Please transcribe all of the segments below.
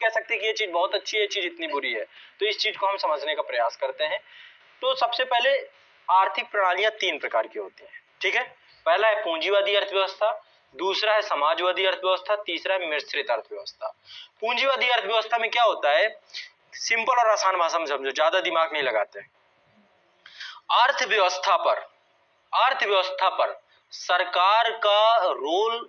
कह सकते कि ये चीज बहुत अच्छी है, ये चीज इतनी बुरी है। तो इस चीज को हम समझने का प्रयास करते हैं। तो सबसे पहले आर्थिक प्रणालियां 3 प्रकार की होती हैं, ठीक है। पहला है पूंजीवादी अर्थव्यवस्था, दूसरा है समाजवादी अर्थव्यवस्था, तीसरा है मिश्रित अर्थव्यवस्था। पूंजीवादी अर्थव्यवस्था में क्या होता है, सिंपल और आसान भाषा में समझो, ज्यादा दिमाग नहीं लगाते। अर्थव्यवस्था पर सरकार का रोल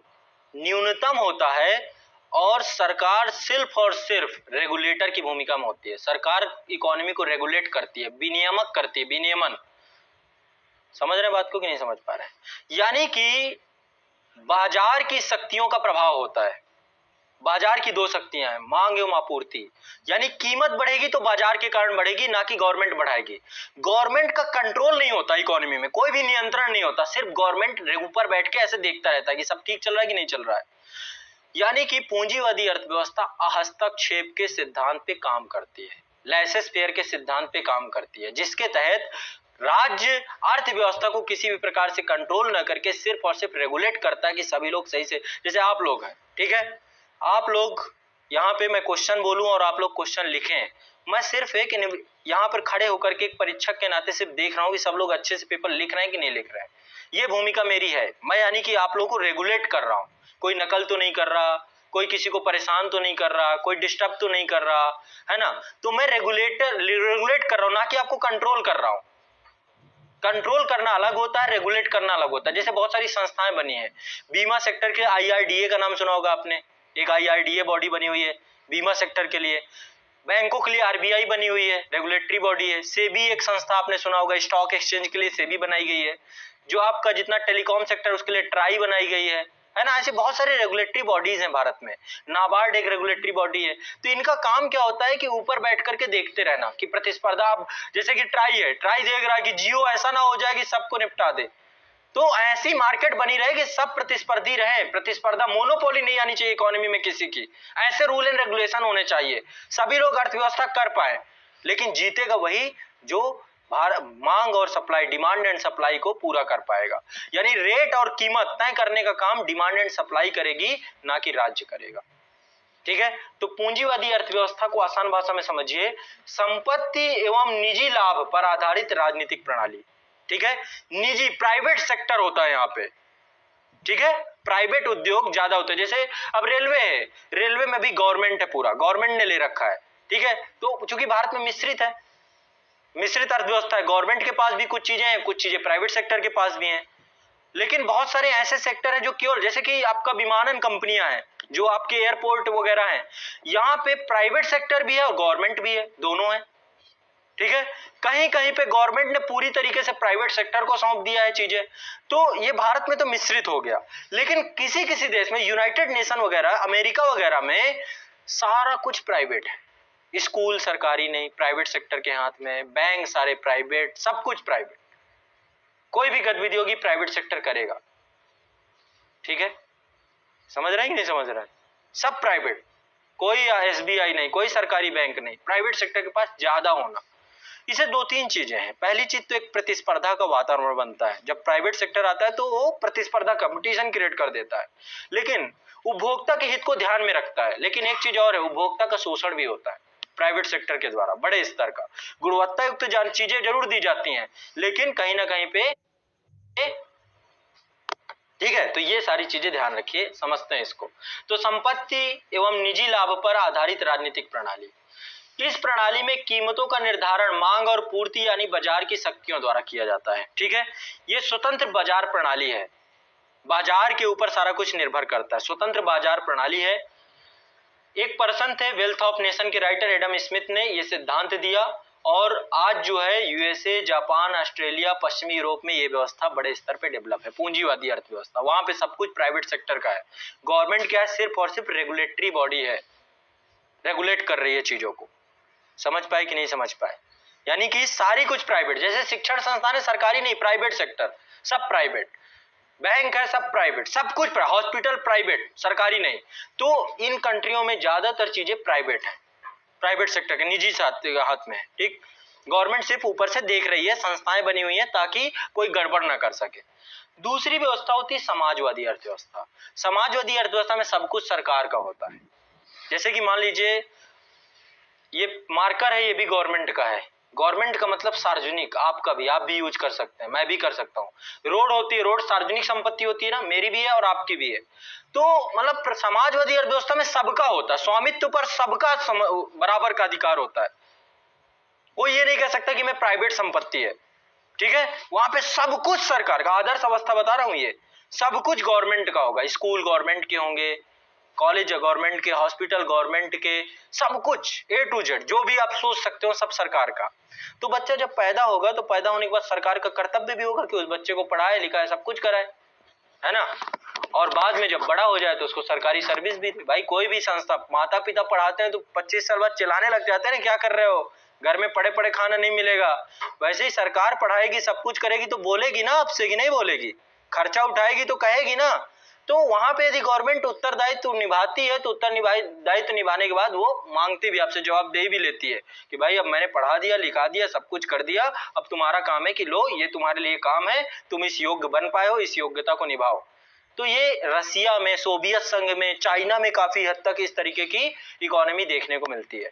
न्यूनतम होता है और सरकार सिर्फ और सिर्फ रेगुलेटर की भूमिका में होती है। सरकार इकोनॉमी को रेगुलेट करती है, विनियमक करती है, विनियमन। समझ रहे बात को कि नहीं समझ पा रहे हैं? यानी कि बाजार की शक्तियों का प्रभाव होता है। बाजार की 2 शक्तियां हैं, मांग एवं आपूर्ति। यानी कीमत बढ़ेगी तो बाजार के कारण बढ़ेगी, ना कि गवर्नमेंट बढ़ाएगी। गवर्नमेंट का कंट्रोल नहीं होता इकोनॉमी में, कोई भी नियंत्रण नहीं होता, सिर्फ गवर्नमेंट ऊपर बैठ के ऐसे देखता रहता है कि सब ठीक चल रहा है कि नहीं चल रहा है। यानी कि पूंजीवादी अर्थव्यवस्था हस्तक्षेप के सिद्धांत पे काम करती है, लेसेस फेयर के सिद्धांत पे काम करती है, जिसके तहत राज्य अर्थव्यवस्था को किसी भी प्रकार से कंट्रोल न करके सिर्फ और सिर्फ रेगुलेट करता है कि सभी लोग सही से, जैसे आप लोग हैं, ठीक है, आप लोग यहाँ पे मैं क्वेश्चन बोलूं और आप लोग क्वेश्चन लिखें, मैं सिर्फ एक यहाँ पर खड़े होकर के एक परीक्षक के नाते सिर्फ देख रहा हूँ कि सब लोग अच्छे से पेपर लिख रहे हैं कि नहीं लिख रहे हैं। ये भूमिका मेरी है, मैं यानी कि आप लोगों को रेगुलेट कर रहा हूँ। कोई नकल तो नहीं कर रहा, कोई किसी को परेशान तो नहीं कर रहा, कोई डिस्टर्ब तो नहीं कर रहा, है ना। तो मैं रेगुलेट कर रहा हूँ, ना कि आपको कंट्रोल कर रहा हूँ। कंट्रोल करना अलग होता है, रेगुलेट करना अलग होता है। जैसे बहुत सारी संस्थाएं बनी है, बीमा सेक्टर के IRDA का नाम सुना होगा आपने, एक IRDA बॉडी बनी हुई है बीमा सेक्टर के लिए। बैंकों के लिए RBI बनी हुई है, रेगुलेटरी बॉडी है। सेबी एक संस्था आपने सुना होगा, स्टॉक एक्सचेंज के लिए सेबी बनाई गई है। जो आपका जितना टेलीकॉम सेक्टर उसके लिए ट्राई बनाई गई है ना। ऐसे बहुत सारे रेगुलेटरी बॉडीज हैं भारत में। नाबार्ड एक रेगुलेटरी बॉडी है। तो इनका काम क्या होता है कि ऊपर बैठ करके देखते रहना कि प्रतिस्पर्धा, जैसे कि ट्राई है, ट्राई देख रहा है कि जियो ऐसा ना हो जाए कि सबको निपटा दे। तो ऐसी मार्केट बनी रहे कि सब प्रतिस्पर्धी रहे, प्रतिस्पर्धा, मोनोपोली नहीं आनी चाहिए इकोनॉमी में किसी की। ऐसे रूल एंड रेगुलेशन होने चाहिए, सभी लोग अर्थव्यवस्था कर पाए, लेकिन जीतेगा वही जो मांग और सप्लाई, डिमांड एंड सप्लाई को पूरा कर पाएगा। यानी रेट और कीमत तय करने का काम डिमांड एंड सप्लाई करेगी, ना कि राज्य करेगा, ठीक है। तो पूंजीवादी अर्थव्यवस्था को आसान भाषा में समझिए, संपत्ति एवं निजी लाभ पर आधारित राजनीतिक प्रणाली, ठीक है। निजी, प्राइवेट सेक्टर होता है यहाँ पे, ठीक है, प्राइवेट उद्योग ज्यादा होते हैं। जैसे अब रेलवे है, रेलवे में भी गवर्नमेंट है, पूरा गवर्नमेंट ने ले रखा है, ठीक है। तो चूंकि भारत में मिश्रित है, मिश्रित अर्थव्यवस्था है, गवर्नमेंट के पास भी कुछ चीजें हैं, कुछ चीजें प्राइवेट सेक्टर के पास भी हैं। लेकिन बहुत सारे ऐसे सेक्टर हैं जो केवल, जैसे कि आपका विमानन कंपनियां हैं, जो आपके एयरपोर्ट वगैरह हैं, यहाँ पे प्राइवेट सेक्टर भी है और गवर्नमेंट भी है, दोनों है, ठीक है। कहीं कहीं पे गवर्नमेंट ने पूरी तरीके से प्राइवेट सेक्टर को सौंप दिया है चीजें। तो ये भारत में तो मिश्रित हो गया, लेकिन किसी किसी देश में, यूनाइटेड नेशन वगैरह, अमेरिका वगैरह में सारा कुछ प्राइवेट है। स्कूल सरकारी नहीं, प्राइवेट सेक्टर के हाथ में, बैंक सारे प्राइवेट, सब कुछ प्राइवेट। कोई भी गतिविधि होगी प्राइवेट सेक्टर करेगा, ठीक है। समझ रहे हैं कि नहीं समझ रहे हैं? सब प्राइवेट, कोई SBI नहीं, कोई सरकारी बैंक नहीं, प्राइवेट सेक्टर के पास ज्यादा होना। इसे 2-3 चीजें हैं। पहली चीज तो एक प्रतिस्पर्धा का वातावरण बनता है। जब प्राइवेट सेक्टर आता है तो वो प्रतिस्पर्धा, कंपटीशन क्रिएट कर देता है, लेकिन उपभोक्ता के हित को ध्यान में रखता है। लेकिन एक चीज और है, उपभोक्ता का शोषण भी होता है प्राइवेट सेक्टर के द्वारा, बड़े स्तर का। गुणवत्ता युक्त चीजें जरूर दी जाती हैं, लेकिन कहीं ना कहीं पे, ठीक है। तो ये सारी चीजें ध्यान रखिए, समझते हैं इसको। तो संपत्ति एवं निजी लाभ पर आधारित राजनीतिक प्रणाली, इस प्रणाली में कीमतों का निर्धारण मांग और पूर्ति यानी बाजार की शक्तियों द्वारा किया जाता है, ठीक है। ये स्वतंत्र बाजार प्रणाली है, बाजार के ऊपर सारा कुछ निर्भर करता है, स्वतंत्र बाजार प्रणाली है। एक पर्सन थे, वेल्थ ऑफ नेशन के राइटर एडम स्मिथ ने ये सिद्धांत दिया, और आज जो है USA, जापान, ऑस्ट्रेलिया, पश्चिमी यूरोप में ये व्यवस्था बड़े स्तर पे डेवलप है, पूंजीवादी अर्थव्यवस्था। वहां पे सब कुछ प्राइवेट सेक्टर का है, गवर्नमेंट क्या है, सिर्फ और सिर्फ रेगुलेटरी बॉडी है, रेगुलेट कर रही है चीजों को। समझ पाए कि नहीं समझ पाए? यानी कि सारी कुछ प्राइवेट, जैसे शिक्षण संस्थान है, सरकारी नहीं, प्राइवेट सेक्टर, सब प्राइवेट, बैंक है सब प्राइवेट, सब कुछ, हॉस्पिटल प्राइवेट, सरकारी नहीं। तो इन कंट्रियों में ज्यादातर चीजें प्राइवेट है, प्राइवेट सेक्टर के, निजी हाथ में है, ठीक। गवर्नमेंट सिर्फ ऊपर से देख रही है, संस्थाएं बनी हुई हैं ताकि कोई गड़बड़ ना कर सके। दूसरी व्यवस्था होती है समाजवादी अर्थव्यवस्था। समाजवादी अर्थव्यवस्था में सब कुछ सरकार का होता है। जैसे कि मान लीजिए ये मार्कर है, ये भी गवर्नमेंट का है। गवर्नमेंट का मतलब सार्वजनिक, आपका भी, आप भी यूज कर सकते हैं, मैं भी कर सकता हूँ। रोड होती है, रोड सार्वजनिक संपत्ति होती है ना, मेरी भी है और आपकी भी है। तो मतलब समाजवादी अर्थव्यवस्था में सबका होता है, स्वामित्व पर सबका बराबर का अधिकार होता है। कोई ये नहीं कह सकता कि मैं प्राइवेट संपत्ति है, ठीक है। वहां पे सब कुछ सरकार का, आदर्श अवस्था बता रहा हूं, ये सब कुछ गवर्नमेंट का होगा। स्कूल गवर्नमेंट के होंगे, कॉलेज गवर्नमेंट के, हॉस्पिटल गवर्नमेंट के, सब कुछ ए टू जेड जो भी आप सोच सकते हो सब सरकार का। तो बच्चा जब पैदा होगा तो पैदा होने के बाद सरकार का कर्तव्य भी होगा कि उस बच्चे को पढ़ाए लिखाए सब कुछ कराए, है ना। और बाद में जब बड़ा हो जाए तो उसको सरकारी सर्विस भी। भाई कोई भी संस्था, माता पिता पढ़ाते हैं तो 25 साल बाद चिल्लाने लग जाते हैं ना, क्या कर रहे हो, घर में पड़े पड़े खाना नहीं मिलेगा। वैसे ही सरकार पढ़ाएगी, सब कुछ करेगी तो बोलेगी ना आपसे, कि नहीं बोलेगी, खर्चा उठाएगी तो कहेगी ना। तो वहां पे यदि गवर्नमेंट उत्तरदायित्व निभाती है तो उत्तरदायित्व निभाने के बाद वो मांगती भी आपसे, जवाबदेही भी लेती है कि भाई अब मैंने पढ़ा दिया, लिखा दिया, सब कुछ कर दिया, अब तुम्हारा काम है कि लो ये तुम्हारे लिए काम है, तुम इस योग्य बन पाए हो, इस योग्यता को निभाओ। तो ये रसिया में, सोवियत संघ में, चाइना में काफी हद तक इस तरीके की इकोनॉमी देखने को मिलती है।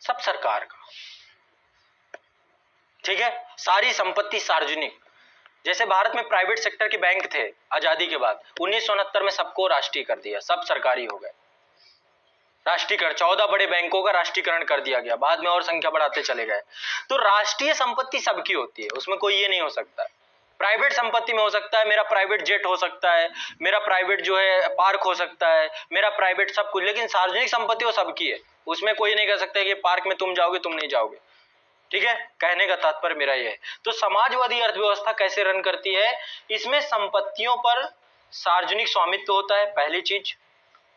सब सरकार का, ठीक है। सारी संपत्ति सार्वजनिक। जैसे भारत में प्राइवेट सेक्टर के बैंक थे आजादी के बाद, 1969 में सबको राष्ट्रीय कर दिया, सब सरकारी हो गए। राष्ट्रीयकरण, 14 बड़े बैंकों का राष्ट्रीयकरण कर दिया गया, बाद में और संख्या बढ़ाते चले गए। तो राष्ट्रीय संपत्ति सबकी होती है, उसमें कोई ये नहीं हो सकता। प्राइवेट संपत्ति में हो सकता है, मेरा प्राइवेट जेट हो सकता है, मेरा प्राइवेट जो है पार्क हो सकता है, मेरा प्राइवेट सब कुछ, लेकिन सार्वजनिक संपत्ति वो सबकी है। उसमें कोई नहीं कह सकता कि पार्क में तुम जाओगे, तुम नहीं जाओगे, ठीक है। कहने का तात्पर्य मेरा यह है। तो समाजवादी अर्थव्यवस्था कैसे रन करती है, इसमें संपत्तियों पर सार्वजनिक स्वामित्व होता है, पहली चीज।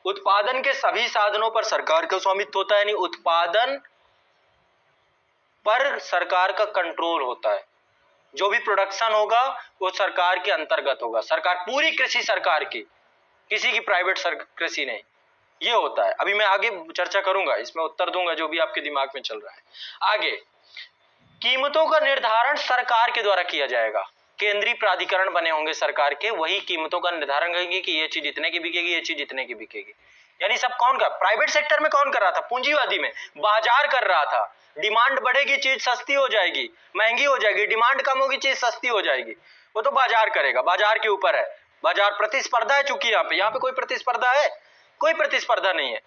उत्पादन के सभी साधनों पर सरकार का स्वामित्व होता है, यानी उत्पादन पर सरकार का कंट्रोल होता है। जो भी प्रोडक्शन होगा वो सरकार के अंतर्गत होगा, सरकार पूरी कृषि सरकार की, किसी की प्राइवेट कृषि नहीं, ये होता है। अभी मैं आगे चर्चा करूंगा, इसमें उत्तर दूंगा जो भी आपके दिमाग में चल रहा है। आगे, कीमतों का निर्धारण सरकार के द्वारा किया जाएगा, केंद्रीय प्राधिकरण बने होंगे सरकार के, वही कीमतों का निर्धारण करेंगे कि ये चीज इतने की बिकेगी, ये चीज इतने की बिकेगी। यानी सब कौन कर, प्राइवेट सेक्टर में कौन कर रहा था, पूंजीवादी में बाजार कर रहा था। डिमांड बढ़ेगी चीज सस्ती हो जाएगी, महंगी हो जाएगी, डिमांड कम होगी चीज सस्ती हो जाएगी, वो तो बाजार करेगा, बाजार के ऊपर है। बाजार प्रतिस्पर्धा है, चूंकि यहाँ पे कोई प्रतिस्पर्धा है, कोई प्रतिस्पर्धा नहीं है,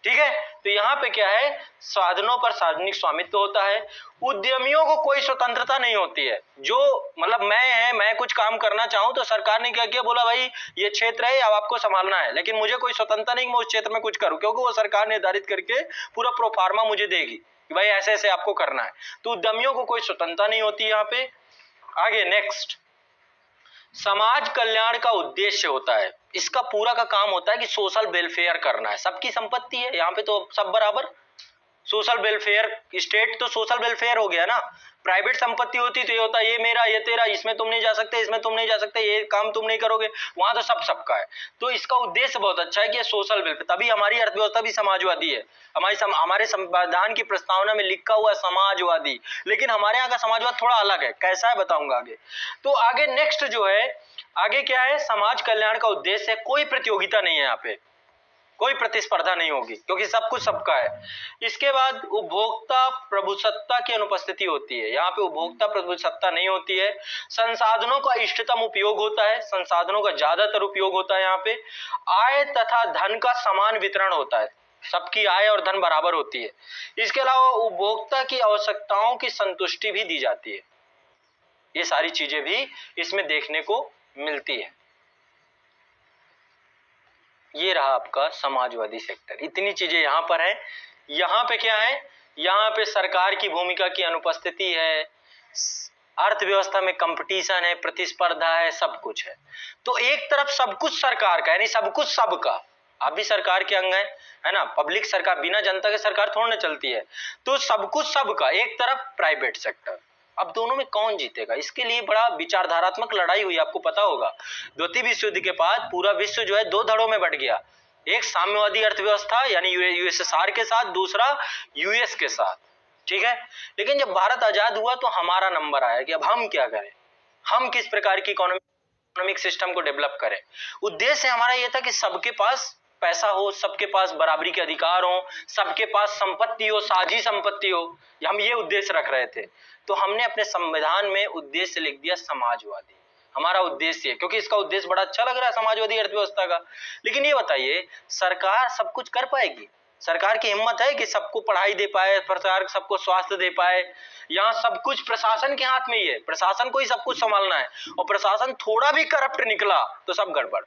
ठीक है। तो यहाँ पे क्या है, साधनों पर सार्वजनिक स्वामित्व होता है। उद्यमियों को कोई स्वतंत्रता नहीं होती है, जो मतलब मैं कुछ काम करना चाहूं तो सरकार ने क्या किया, बोला भाई ये क्षेत्र है, अब आपको संभालना है, लेकिन मुझे कोई स्वतंत्रता नहीं कि मैं उस क्षेत्र में कुछ करूं, क्योंकि वो सरकार निर्धारित करके पूरा प्रोफार्मा मुझे देगी कि भाई ऐसे ऐसे आपको करना है। तो उद्यमियों को कोई स्वतंत्रता नहीं होती यहाँ पे। आगे नेक्स्ट, समाज कल्याण का उद्देश्य होता है, इसका पूरा का काम होता है कि सोशल वेलफेयर करना है। सबकी संपत्ति है यहाँ पे तो सब बराबर, सोशल वेलफेयर, स्टेट तो सोशल वेलफेयर हो गया ना। प्राइवेट संपत्ति होती तो ये होता ये मेरा ये तेरा, इसमें तुम नहीं जा सकते, इसमें तुम नहीं जा सकते, ये काम तुम नहीं करोगे, वहां तो सब सबका है। तो इसका उद्देश्य बहुत अच्छा है कि सोशल वेलफेयर, तभी हमारी अर्थव्यवस्था भी समाजवादी है। हमारे संविधान की प्रस्तावना में लिखा हुआ समाजवादी, लेकिन हमारे यहाँ का समाजवाद थोड़ा अलग है, कैसा है बताऊंगा आगे। तो आगे नेक्स्ट जो है, आगे क्या है, समाज कल्याण का उद्देश्य है, कोई प्रतियोगिता नहीं है यहाँ पे, कोई प्रतिस्पर्धा नहीं होगी, क्योंकि सब कुछ सबका है। इसके बाद उपभोक्ता प्रभुसत्ता की अनुपस्थिति होती है, यहाँ पे उपभोक्ता प्रभुसत्ता नहीं होती है। संसाधनों का इष्टतम उपयोग होता है, संसाधनों का ज्यादातर उपयोग होता है यहाँ पे। आय तथा धन का समान वितरण होता है, सबकी आय और धन बराबर होती है। इसके अलावा उपभोक्ता की आवश्यकताओं की संतुष्टि भी दी जाती है। ये सारी चीजें भी इसमें देखने को मिलती है। ये रहा आपका समाजवादी सेक्टर, इतनी चीजें यहां पर है। यहां पे क्या है, यहां पे सरकार की भूमिका की अनुपस्थिति है, अर्थव्यवस्था में कंपटीशन है, प्रतिस्पर्धा है, सब कुछ है। तो एक तरफ सब कुछ सरकार का, यानी सब कुछ सबका, आप भी सरकार के अंग है ना, पब्लिक सरकार, बिना जनता के सरकार थोड़ी ना चलती है। तो सब कुछ सबका, एक तरफ प्राइवेट सेक्टर। अब दोनों में कौन जीतेगा, इसके लिए बड़ा विचारधारात्मक लड़ाई हुई, आपको पता होगा। द्वितीय विश्व युद्ध के बाद पूरा विश्व जो है दो धड़ों में बट गया, एक साम्यवादी अर्थव्यवस्था यानी यूएसएसआर के साथ, दूसरा यूएस के साथ, ठीक है। लेकिन जब भारत आजाद हुआ तो हमारा नंबर आया कि अब हम क्या करें, हम किस प्रकार की इकोनॉमिक सिस्टम को डेवलप करें। उद्देश्य हमारा यह था कि सबके पास पैसा हो, सबके पास बराबरी के अधिकार हो, सबके पास संपत्ति हो, साझी संपत्ति हो, हम ये उद्देश्य रख रहे थे। तो हमने अपने संविधान में उद्देश्य लिख दिया समाजवादी। हमारा उद्देश्य है, क्योंकि इसका उद्देश्य बड़ा अच्छा लग रहा है समाजवादी अर्थव्यवस्था का। लेकिन ये बताइए, सरकार सब कुछ कर पाएगी? सरकार की हिम्मत है कि सबको पढ़ाई दे पाए, सरकार सबको स्वास्थ्य दे पाए? यहाँ सब कुछ प्रशासन के हाथ में ही है, प्रशासन को ही सब कुछ संभालना है, और प्रशासन थोड़ा भी करप्ट निकला तो सब गड़बड़।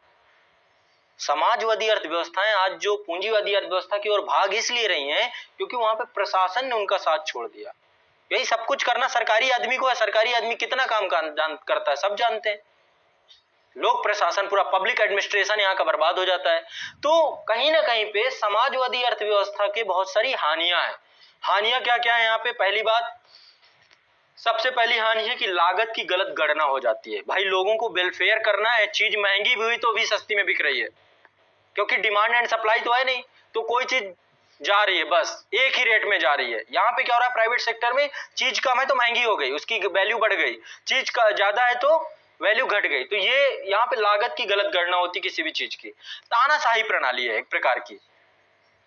समाजवादी अर्थव्यवस्थाएं आज जो पूंजीवादी अर्थव्यवस्था की ओर भाग इसलिए रही हैं क्योंकि वहां पे प्रशासन ने उनका साथ छोड़ दिया। यही सब कुछ करना सरकारी आदमी को है। सरकारी आदमी कितना काम करता है सब जानते हैं। लोक प्रशासन, पूरा पब्लिक एडमिनिस्ट्रेशन यहाँ का बर्बाद हो जाता है। तो कहीं ना कहीं पे समाजवादी अर्थव्यवस्था के बहुत सारी हानियां हैं। हानियां क्या क्या है यहाँ पे? पहली बात, सबसे पहली हानि है कि लागत की गलत गणना हो जाती है। भाई लोगों को वेलफेयर करना है, चीज महंगी भी हुई तो भी सस्ती में बिक रही है, क्योंकि डिमांड एंड सप्लाई तो है नहीं, तो कोई चीज जा रही है बस एक ही रेट में जा रही है। यहाँ पे क्या हो रहा है, प्राइवेट सेक्टर में चीज कम है तो महंगी हो गई, उसकी वैल्यू बढ़ गई, चीज का ज्यादा है तो वैल्यू घट गई। तो ये यहाँ पे लागत की गलत गणना होती किसी भी चीज की। तानाशाही प्रणाली है एक प्रकार की,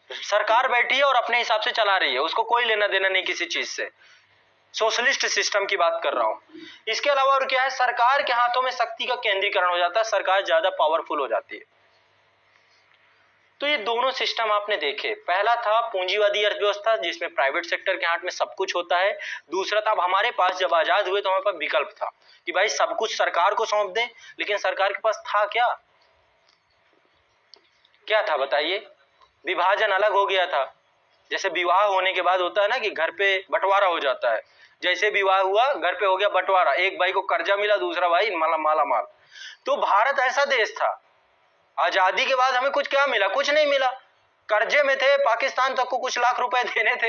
सरकार बैठी है और अपने हिसाब से चला रही है, उसको कोई लेना देना नहीं किसी चीज से। सोशलिस्ट सिस्टम की बात कर रहा हूं। इसके अलावा और क्या है, सरकार के हाथों में शक्ति का केंद्रीकरण हो जाता है, सरकार ज्यादा पावरफुल हो जाती है। तो ये दोनों सिस्टम आपने देखे। पहला था पूंजीवादी अर्थव्यवस्था जिसमें प्राइवेट सेक्टर के हाथ में सब कुछ होता है। दूसरा था, अब हमारे पास जब आजाद हुए तो हमारे पास विकल्प था कि भाई सब कुछ सरकार को सौंप दें, लेकिन सरकार के पास था क्या? क्या था बताइए? विभाजन अलग हो गया था। जैसे विवाह होने के बाद होता है ना कि घर पे बंटवारा हो जाता है, जैसे विवाह हुआ घर पे हो गया बंटवारा, एक भाई को कर्जा मिला, दूसरा भाई माला माल। तो भारत ऐसा देश था, आजादी के बाद हमें कुछ क्या मिला? कुछ नहीं मिला, कर्जे में थे, पाकिस्तान तक को कुछ लाख रुपए देने थे,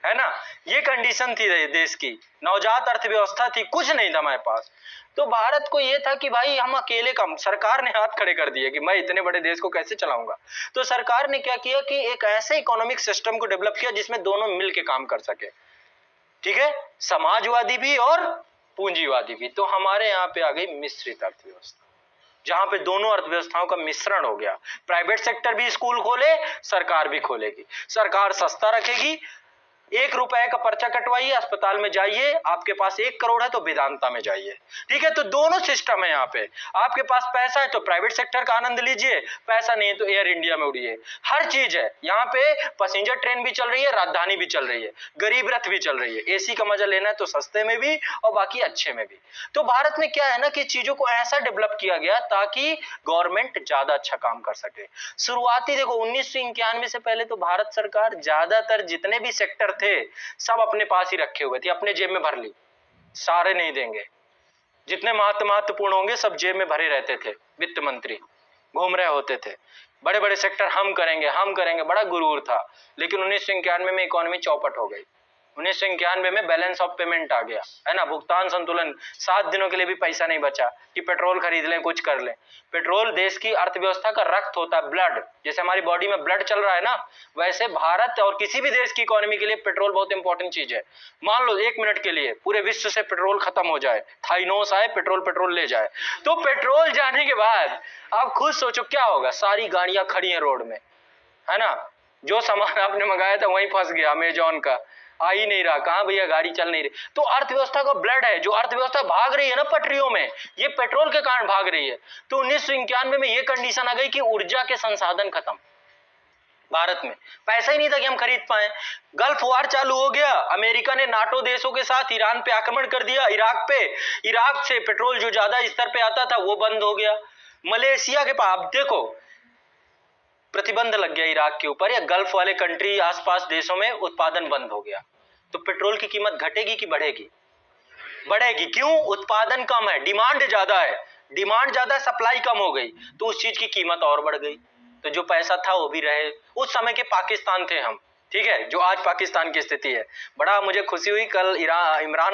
है ना? ये कंडीशन थी देश की, नवजात अर्थव्यवस्था थी, कुछ नहीं था हमारे पास। तो भारत को ये था कि भाई हम अकेले कम, सरकार ने हाथ खड़े कर दिए कि मैं इतने बड़े देश को कैसे चलाऊंगा। तो सरकार ने क्या किया कि एक ऐसे इकोनॉमिक सिस्टम को डेवलप किया जिसमें दोनों मिलकर काम कर सके, ठीक है, समाजवादी भी और पूंजीवादी भी। तो हमारे यहाँ पे आ गई मिश्रित अर्थव्यवस्था, जहां पे दोनों अर्थव्यवस्थाओं का मिश्रण हो गया। प्राइवेट सेक्टर भी स्कूल खोले, सरकार भी खोलेगी। सरकार सस्ता रखेगी, 1 रुपए का पर्चा कटवाइए, अस्पताल में जाइए, आपके पास 1 करोड़ है तो वेदांता में जाइए, ठीक है। तो दोनों सिस्टम है यहाँ पे। आपके पास पैसा है तो प्राइवेट सेक्टर का आनंद लीजिए, पैसा नहीं है तो एयर इंडिया में उड़िए। हर चीज है यहाँ पे, पैसेंजर ट्रेन भी चल रही है, राजधानी भी चल रही है, गरीब रथ भी चल रही है। एसी का मजा लेना है तो सस्ते में भी और बाकी अच्छे में भी। तो भारत में क्या है ना कि चीजों को ऐसा डेवलप किया गया ताकि गवर्नमेंट ज्यादा अच्छा काम कर सके। शुरुआती देखो 1991 से पहले तो भारत सरकार ज्यादातर जितने भी सेक्टर थे सब अपने पास ही रखे हुए थे, अपने जेब में भर ली, सारे नहीं देंगे। जितने महत्वपूर्ण होंगे सब जेब में भरे रहते थे, वित्त मंत्री घूम रहे होते थे, बड़े बड़े सेक्टर हम करेंगे, बड़ा गुरूर था। लेकिन 1991 में इकोनॉमी चौपट हो गई। 1991 में बैलेंस ऑफ पेमेंट आ गया, है ना, भुगतान संतुलन। 7 दिनों के लिए भी पैसा नहीं बचा कि पेट्रोल खरीद लें, कुछ कर लें। पेट्रोल देश की अर्थव्यवस्था का रक्त होता है, ब्लड। जैसे हमारी बॉडी में ब्लड चल रहा है ना, वैसे भारत और किसी भी देश की इकोनॉमी के लिए पेट्रोल बहुत इंपॉर्टेंट चीज है। मान लो 1 मिनट के लिए पूरे विश्व से पेट्रोल खत्म हो जाए, थाइनोस आए पेट्रोल ले जाए, तो पेट्रोल जाने के बाद आप खुद सोचो क्या होगा। सारी गाड़ियां खड़ी हैं रोड में, है ना, जो सामान आपने मंगाया था वहीं फंस गया, अमेजॉन का आ ही नहीं रहा, कहां भैया गाड़ी चल नहीं रही। तो अर्थव्यवस्था का ब्लड है, जो अर्थव्यवस्था भाग रही है ना पटरियों में, ये पेट्रोल के कारण भाग रही है। तो 1991 में ये कंडीशन आ गई कि ऊर्जा के संसाधन खत्म, भारत में पैसा ही नहीं था कि हम खरीद पाए। गल्फ वार चालू हो गया, अमेरिका ने नाटो देशों के साथ ईरान पे आक्रमण कर दिया, इराक पे। इराक से पेट्रोल जो ज्यादा स्तर पे आता था वो बंद हो गया। मलेशिया के पास अब देखो प्रतिबंध लग गया इराक के ऊपर, या गल्फ वाले कंट्री आसपास देशों में उत्पादन बंद हो गया। तो पेट्रोल की कीमत घटेगी कि बढ़ेगी? बढ़ेगी। क्यों? उत्पादन कम है, डिमांड ज्यादा है, डिमांड ज्यादा, सप्लाई कम हो गई, तो उस चीज की कीमत और बढ़ गई। तो जो पैसा था वो भी रहे। उस समय के पाकिस्तान थे हम, ठीक है, जो आज पाकिस्तान की स्थिति है। बड़ा मुझे खुशी हुई, कल इमरान